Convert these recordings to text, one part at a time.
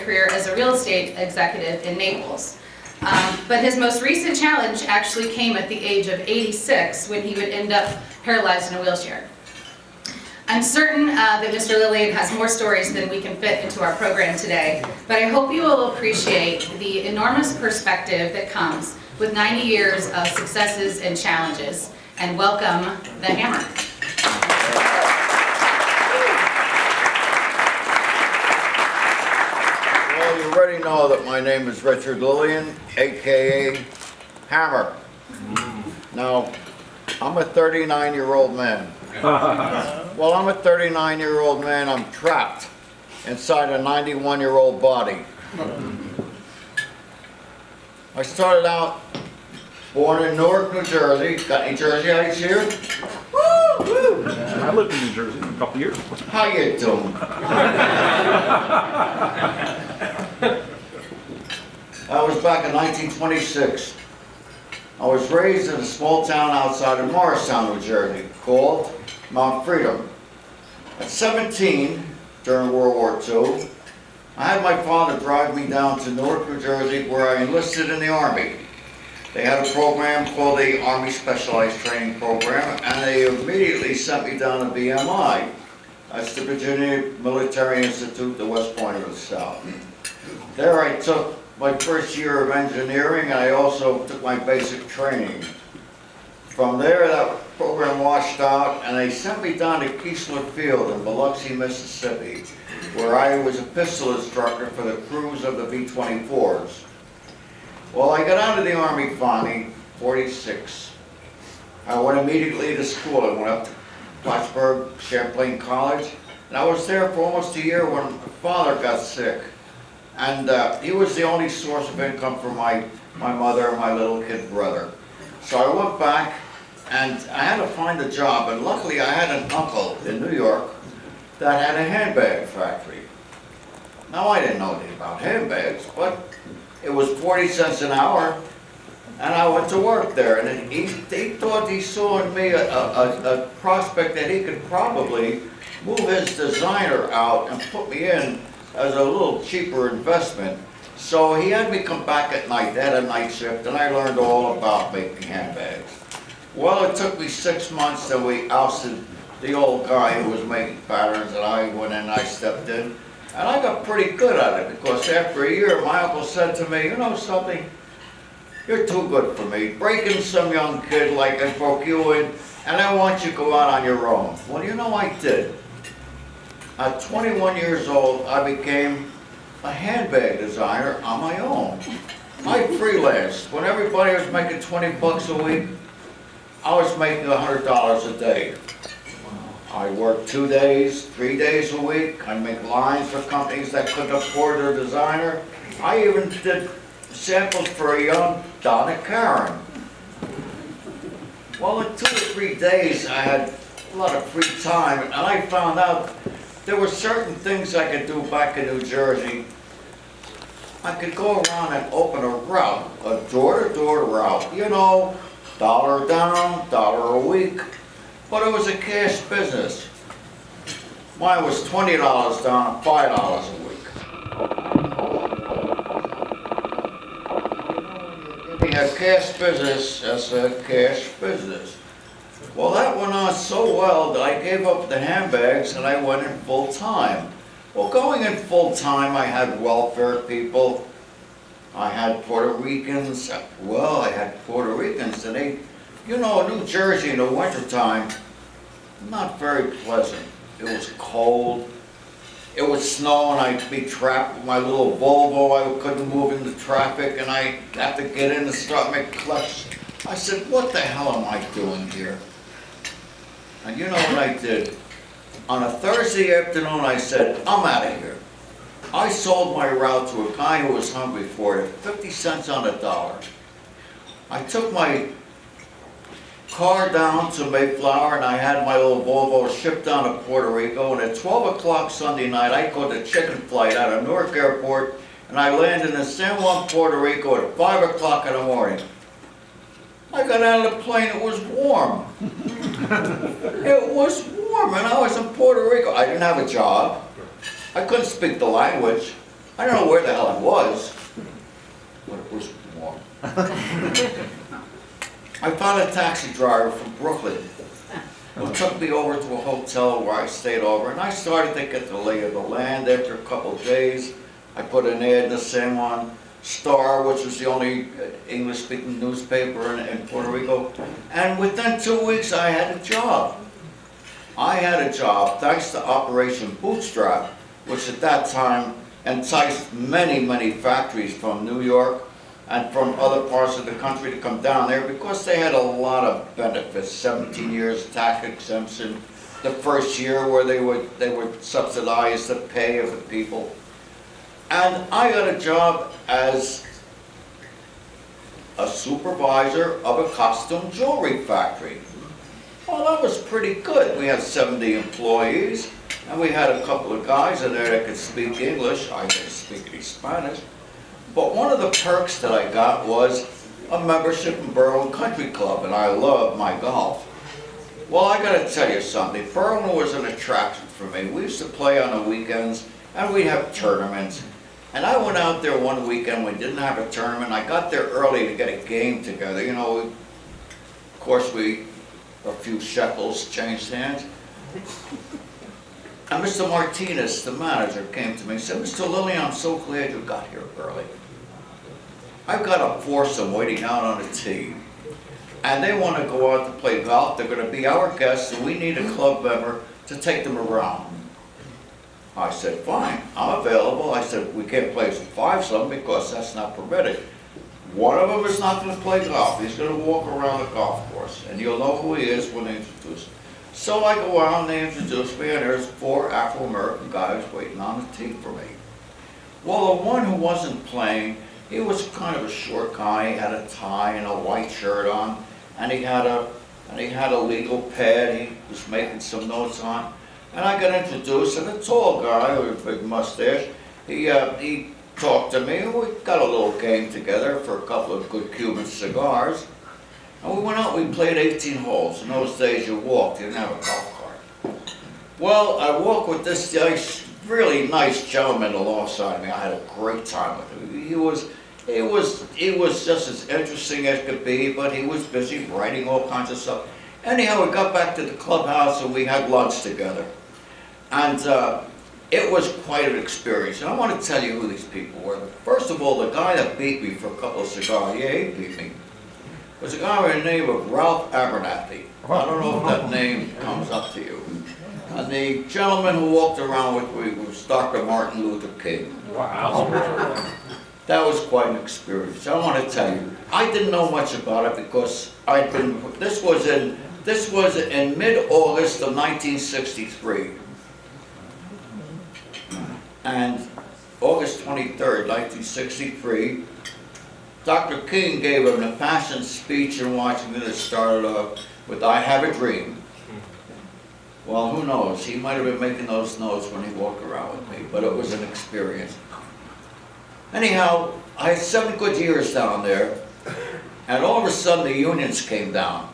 career as a real estate executive in Naples. But his most recent challenge actually came at the age of 86 when he would end up paralyzed in a wheelchair. I'm certain that Mr. Lilian has more stories than we can fit into our program today, but I hope you will appreciate the enormous perspective that comes with 90 years of successes and challenges. And welcome the Hammer. Well, you already know that my name is Richard Lilian, aka Hammer. Now, I'm a 39-year-old man. Well, I'm a 39-year-old man. I'm trapped inside a 91-year-old body. I started out born in Newark, New Jersey. Got any Jerseyites here? Woo! I lived in New Jersey for a couple of years. How you doing? That was back in 1926. I was raised in a small town outside of Morristown, New Jersey, called Mount Freedom. At 17, during World War II, I had my father drive me down to Newark, New Jersey, where I enlisted in the Army. They had a program called the Army Specialized Training Program, and they immediately sent me down to VMI. That's the Virginia Military Institute, the West Point of the South. There I took my first year of engineering, and I also took my basic training. From there, that program washed out, and they sent me down to Keesler Field in Biloxi, Mississippi, where I was a pistol instructor for the crews of the B-24s. Well, I got out of the Army finally, 46. I went immediately to school. I went up to Plattsburgh Champlain College, and I was there for almost a year when my father got sick. And he was the only source of income for my mother and my little kid brother. So I went back, and I had to find a job, and luckily I had an uncle in New York that had a handbag factory. Now, I didn't know anything about handbags, but it was 40 cents an hour, and I went to work there. And he thought he saw in me a prospect that he could probably move his designer out and put me in as a little cheaper investment. So he had me come back at night. They had a night shift, and I learned all about making handbags. Well, it took me 6 months, and we ousted the old guy who was making patterns, and I went in and I stepped in. And I got pretty good at it, because after a year, my uncle said to me, you know something, you're too good for me. Break in some young kid like I broke you in, and I want you to go out on your own. Well, you know, I did. At 21 years old, I became a handbag designer on my own. I freelanced. When everybody was making 20 bucks a week, I was making $100 a day. I worked 2 days, 3 days a week. I make lines for companies that couldn't afford their designer. I even did samples for a young Donna Karen. Well, in 2 or 3 days, I had a lot of free time, and I found out there were certain things I could do back in New Jersey. I could go around and open a route, a door-to-door route, you know, $1 down, $1 a week, but it was a cash business. Mine was $20 down and $5 a week. Giving a cash business, that's a cash business. Well, that went on so well that I gave up the handbags and I went in full time. Well, going in full time, I had welfare people. I had Puerto Ricans. Well, I had Puerto Ricans, and they, you know, New Jersey in the wintertime, not very pleasant. It was cold. It would snow, and I'd be trapped with my little Volvo. I couldn't move into traffic, and I'd have to get in and start my clutch. I said, what the hell am I doing here? And you know what I did? On a Thursday afternoon, I said, I'm out of here. I sold my route to a guy who was hungry for it, 50 cents on the dollar. I took my car down to Mayflower, and I had my little Volvo shipped down to Puerto Rico, and at 12 o'clock Sunday night, I caught the chicken flight out of Newark Airport, and I landed in San Juan, Puerto Rico at 5 o'clock in the morning. I got out of the plane, it was warm. It was warm, and I was in Puerto Rico. I didn't have a job. I couldn't speak the language. I don't know where the hell I was, but it was warm. I found a taxi driver from Brooklyn who took me over to a hotel where I stayed over, and I started to get the lay of the land. After a couple of days, I put an ad in the San Juan Star, which was the only English-speaking newspaper in Puerto Rico, and within 2 weeks I had a job. I had a job thanks to Operation Bootstrap, which at that time enticed many, many factories from New York and from other parts of the country to come down there because they had a lot of benefits. 17 years tax exemption, the first year where they would subsidize the pay of the people. And I got a job as a supervisor of a costume jewelry factory. Well, that was pretty good. We had 70 employees, and we had a couple of guys in there that could speak English. I didn't speak any Spanish. But one of the perks that I got was a membership in Berlin Country Club, and I love my golf. Well, I gotta tell you something. Berlin was an attraction for me. We used to play on the weekends, and we'd have tournaments. And I went out there one weekend when we didn't have a tournament. I got there early to get a game together. You know, of course, a few shekels changed hands. And Mr. Martinez, the manager, came to me and said, "Mr. Lilian, I'm so glad you got here early. I've got a foursome waiting out on the tee, and they want to go out to play golf. They're going to be our guests, and we need a club member to take them around." I said, "Fine, I'm available." I said, "We can't play as a fivesome because that's not permitted. One of them is not going to play golf. He's going to walk around the golf course, and you'll know who he is when they introduce him." So I go out and they introduce me, and there's 4 Afro-American guys waiting on the tee for me. Well, the one who wasn't playing, he was kind of a short guy. He had a tie and a white shirt on, and he had a legal pad he was making some notes on. And I got introduced, and a tall guy with a big mustache, he talked to me, and we got a little game together for a couple of good Cuban cigars. And we went out, we played 18 holes. In those days you walked, you didn't have a golf cart. Well, I walked with this really nice gentleman alongside me. I had a great time with him. He was just as interesting as could be, but he was busy writing all kinds of stuff. Anyhow, we got back to the clubhouse and we had lunch together. And it was quite an experience. And I want to tell you who these people were. First of all, the guy that beat me for a couple of cigars, yeah, he beat me, was a guy by the name of Ralph Abernathy. I don't know if that name comes up to you. And the gentleman who walked around with me was Dr. Martin Luther King. Wow. That was quite an experience. I want to tell you, I didn't know much about it because this was in mid-August of 1963. And August 23rd, 1963, Dr. King gave an impassioned speech in Washington that started off with, "I have a dream." Well, who knows? He might have been making those notes when he walked around with me, but it was an experience. Anyhow, I had 7 good years down there, and all of a sudden the unions came down.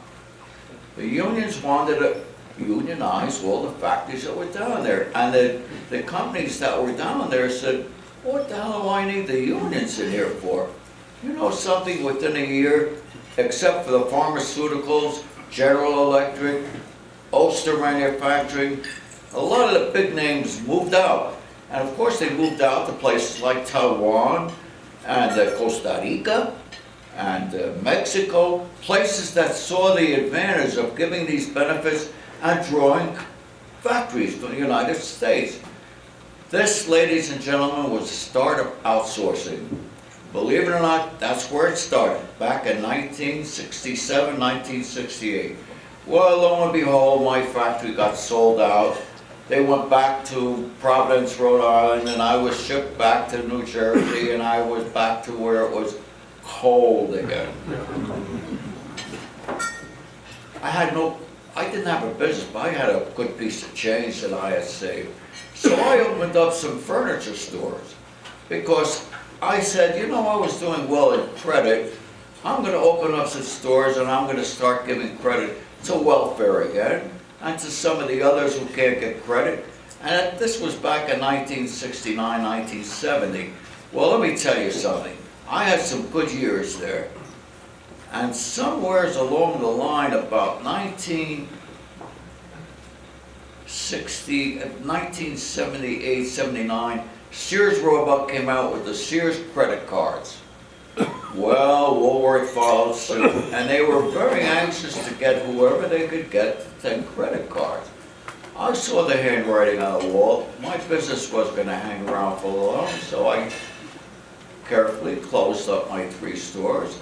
The unions wanted to unionize all the factories that were down there, and the companies that were down there said, "What the hell do I need the unions in here for?" You know something, within a year, except for the pharmaceuticals, General Electric, Ulster Manufacturing, a lot of the big names moved out. And of course they moved out to places like Taiwan and Costa Rica and Mexico, places that saw the advantage of giving these benefits and drawing factories from the United States. This, ladies and gentlemen, was the start of outsourcing. Believe it or not, that's where it started, back in 1967, 1968. Well, lo and behold, my factory got sold out. They went back to Providence, Rhode Island, and I was shipped back to New Jersey, and I was back to where it was cold again. I didn't have a business, but I had a good piece of change that I had saved. So I opened up some furniture stores because I said, you know, I was doing well in credit. I'm going to open up some stores and I'm going to start giving credit to welfare again and to some of the others who can't get credit. And this was back in 1969, 1970. Well, let me tell you something. I had some good years there. And somewheres along the line, about 1978, 79, Sears Roebuck came out with the Sears credit cards. Well, Woolworth followed suit, and they were very anxious to get whoever they could get to 10 credit cards. I saw the handwriting on the wall. My business was going to hang around for long, so I carefully closed up my 3 stores.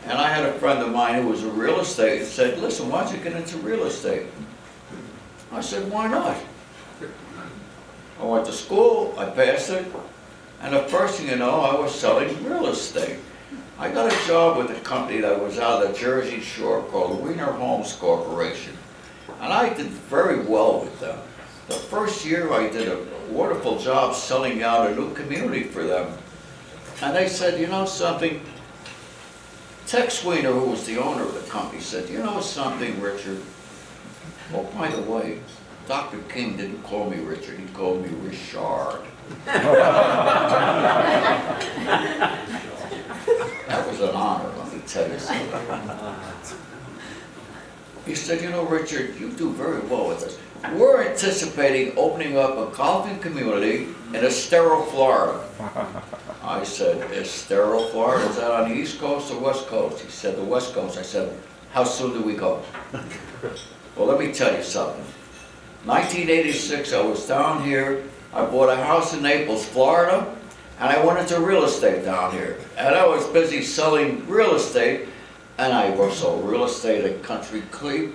And I had a friend of mine who was in real estate and said, listen, why don't you get into real estate? I said, why not? I went to school, I passed it, and the first thing you know, I was selling real estate. I got a job with a company that was out of the Jersey Shore called Wiener Homes Corporation. And I did very well with them. The first year I did a wonderful job selling out a new community for them. And they said, you know something? Tex Wiener, who was the owner of the company, said, you know something, Richard? Oh, by the way, Dr. King didn't call me Richard, he called me Richard. That was an honor, let me tell you something. He said, you know, Richard, you do very well with this. We're anticipating opening up a golfing community in Estero, Florida. I said, Estero, Florida, is that on the East Coast or West Coast? He said, the West Coast. I said, how soon do we go? Well, let me tell you something. 1986, I was down here. I bought a house in Naples, Florida, and I went into real estate down here. And I was busy selling real estate, and I sold real estate at Country Creek,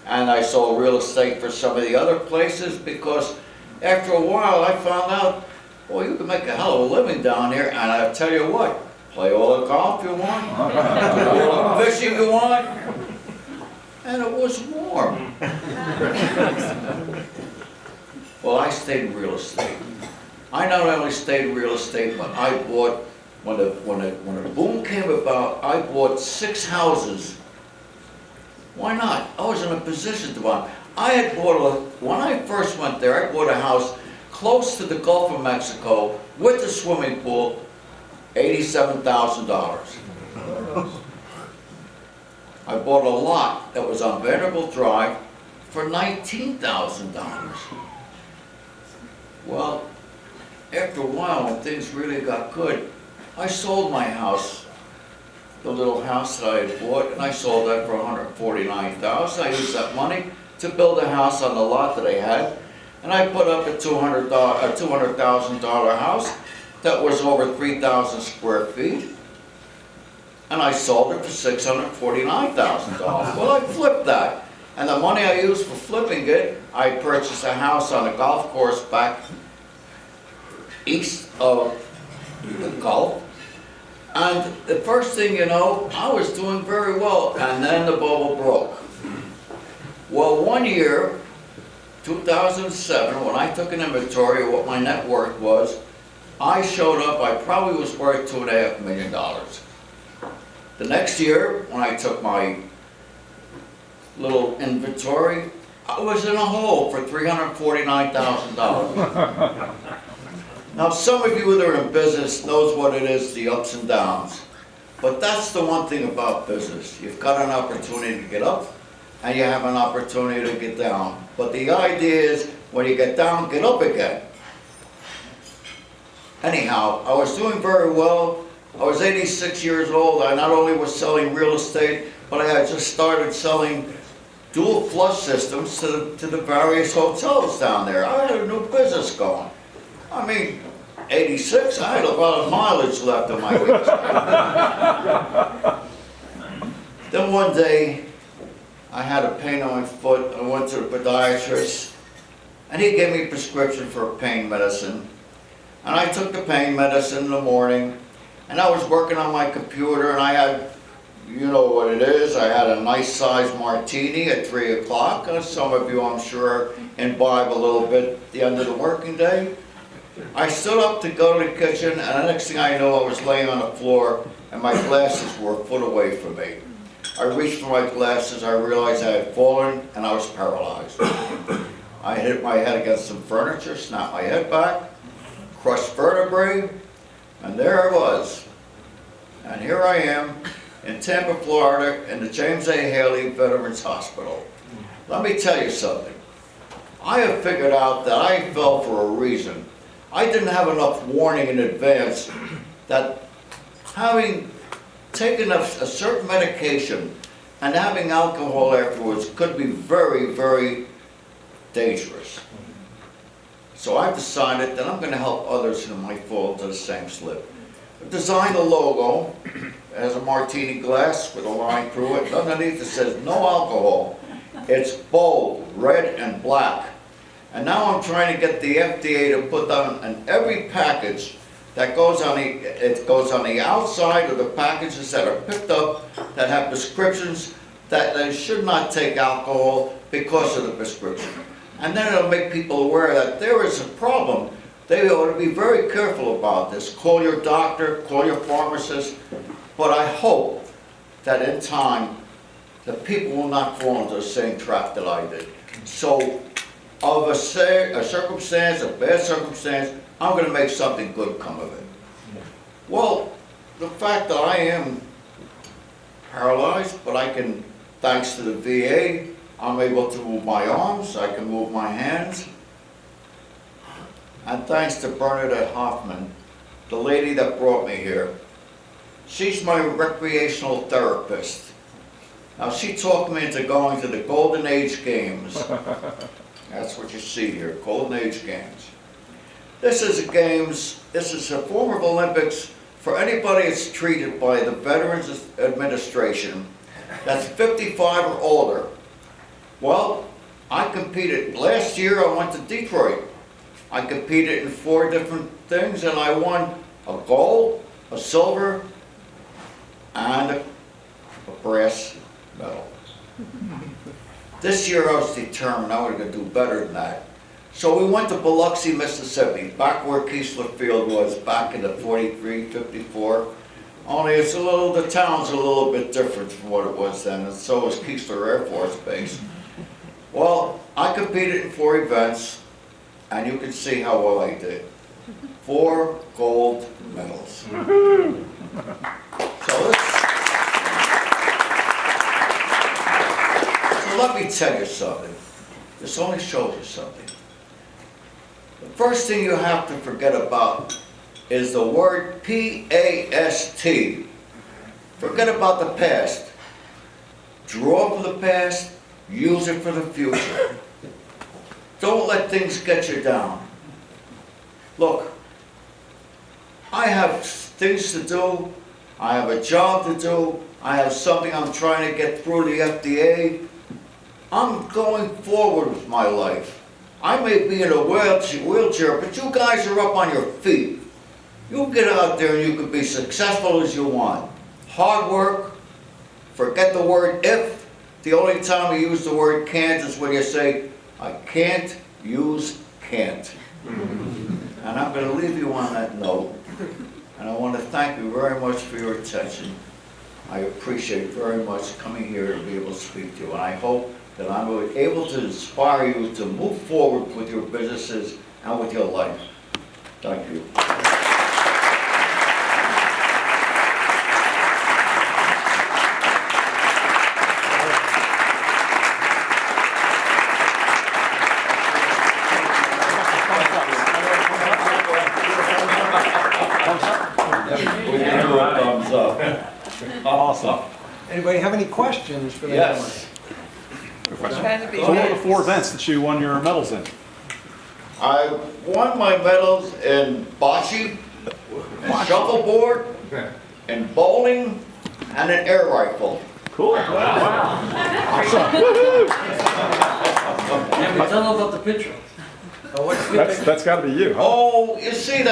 and I sold real estate for some of the other places, because after a while I found out, well, you can make a hell of a living down here, and I'll tell you what, play all the golf you want, do all the fishing you want, and it was warm. Well, I stayed in real estate. I not only stayed in real estate, but I bought, when the boom came about, I bought 6 houses. Why not? I was in a position to buy. I had bought when I first went there, I bought a house close to the Gulf of Mexico with a swimming pool, $87,000. I bought a lot that was on Vanderbilt Drive for $19,000. Well, after a while, when things really got good, I sold my house, the little house that I had bought, and I sold that for $149,000. I used that money to build a house on the lot that I had, and I put up a $200,000 house that was over 3,000 square feet, and I sold it for $649,000. Well, I flipped that, and the money I used for flipping it, I purchased a house on a golf course back east of the Gulf. And the first thing you know, I was doing very well, and then the bubble broke. Well, one year, 2007, when I took an inventory of what my net worth was, I showed up, I probably was worth $2.5 million. The next year, when I took my little inventory, I was in a hole for $349,000. Now, some of you that are in business knows what it is, the ups and downs. But that's the one thing about business. You've got an opportunity to get up, and you have an opportunity to get down. But the idea is, when you get down, get up again. Anyhow, I was doing very well. I was 86 years old. I not only was selling real estate, but I had just started selling dual flush systems to the various hotels down there. I had a new business going. I mean, 86, I had a lot of mileage left on my wheels. Then one day, I had a pain on my foot. I went to the podiatrist, and he gave me a prescription for pain medicine. And I took the pain medicine in the morning, and I was working on my computer, and I had, you know what it is, I had a nice sized martini at 3 o'clock. Some of you, I'm sure, imbibe a little bit at the end of the working day. I stood up to go to the kitchen, and the next thing I know, I was laying on the floor, and my glasses were a foot away from me. I reached for my glasses, I realized I had fallen, and I was paralyzed. I hit my head against some furniture, snapped my head back, crushed vertebrae, and there I was. And here I am in Tampa, Florida, in the James A. Haley Veterans Hospital. Let me tell you something. I have figured out that I fell for a reason. I didn't have enough warning in advance that having taken a certain medication and having alcohol afterwards could be very, very dangerous. So I've decided that I'm going to help others who might fall into the same slip. I've designed a logo. It has a martini glass with a line through it. Underneath it says no alcohol. It's bold, red and black. And now I'm trying to get the FDA to put down on every package that goes on the outside of the packages that are picked up that have prescriptions that they should not take alcohol because of the prescription. And then it'll make people aware that there is a problem. They ought to be very careful about this. Call your doctor, call your pharmacist. But I hope that in time, the people will not fall into the same trap that I did. So, of a circumstance, a bad circumstance, I'm going to make something good come of it. Well, the fact that I am paralyzed, but I can, thanks to the VA, I'm able to move my arms, I can move my hands. And thanks to Bernadette Hoffman, the lady that brought me here. She's my recreational therapist. Now, she talked me into going to the Golden Age Games. That's what you see here, Golden Age Games. This is a form of Olympics for anybody that's treated by the Veterans Administration that's 55 or older. Well, I competed. Last year I went to Detroit. I competed in 4 different things and I won a gold, a silver, and a brass medal. This year I was determined I was going to do better than that. So we went to Biloxi, Mississippi, back where Keesler Field was back in the 43, 54. Only the town's a little bit different from what it was then, and so is Keesler Air Force Base. Well, I competed in 4 events, and you can see how well I did. 4 gold medals. So let me tell you something. This only shows you something. The first thing you have to forget about is the word P-A-S-T. Forget about the past. Draw from the past, use it for the future. Don't let things get you down. Look, I have things to do, I have a job to do, I have something I'm trying to get through the FDA. I'm going forward with my life. I may be in a wheelchair, but you guys are up on your feet. You get out there and you can be successful as you want. Hard work, forget the word if. The only time you use the word can't is when you say, I can't use can't. And I'm going to leave you on that note. And I want to thank you very much for your attention. I appreciate very much coming here to be able to speak to you. And I hope that I'm able to inspire you to move forward with your businesses and with your life. Thank you. We can do a thumbs up. Awesome. Anybody have any questions for the gentleman? Yes. So what are the 4 events that you won your medals in? I won my medals in bocce, in shuffleboard, in bowling, and in air rifle. Cool. Wow. Awesome. Tell them about the picture. Oh, what's That's got to be you, huh? Oh, you see that?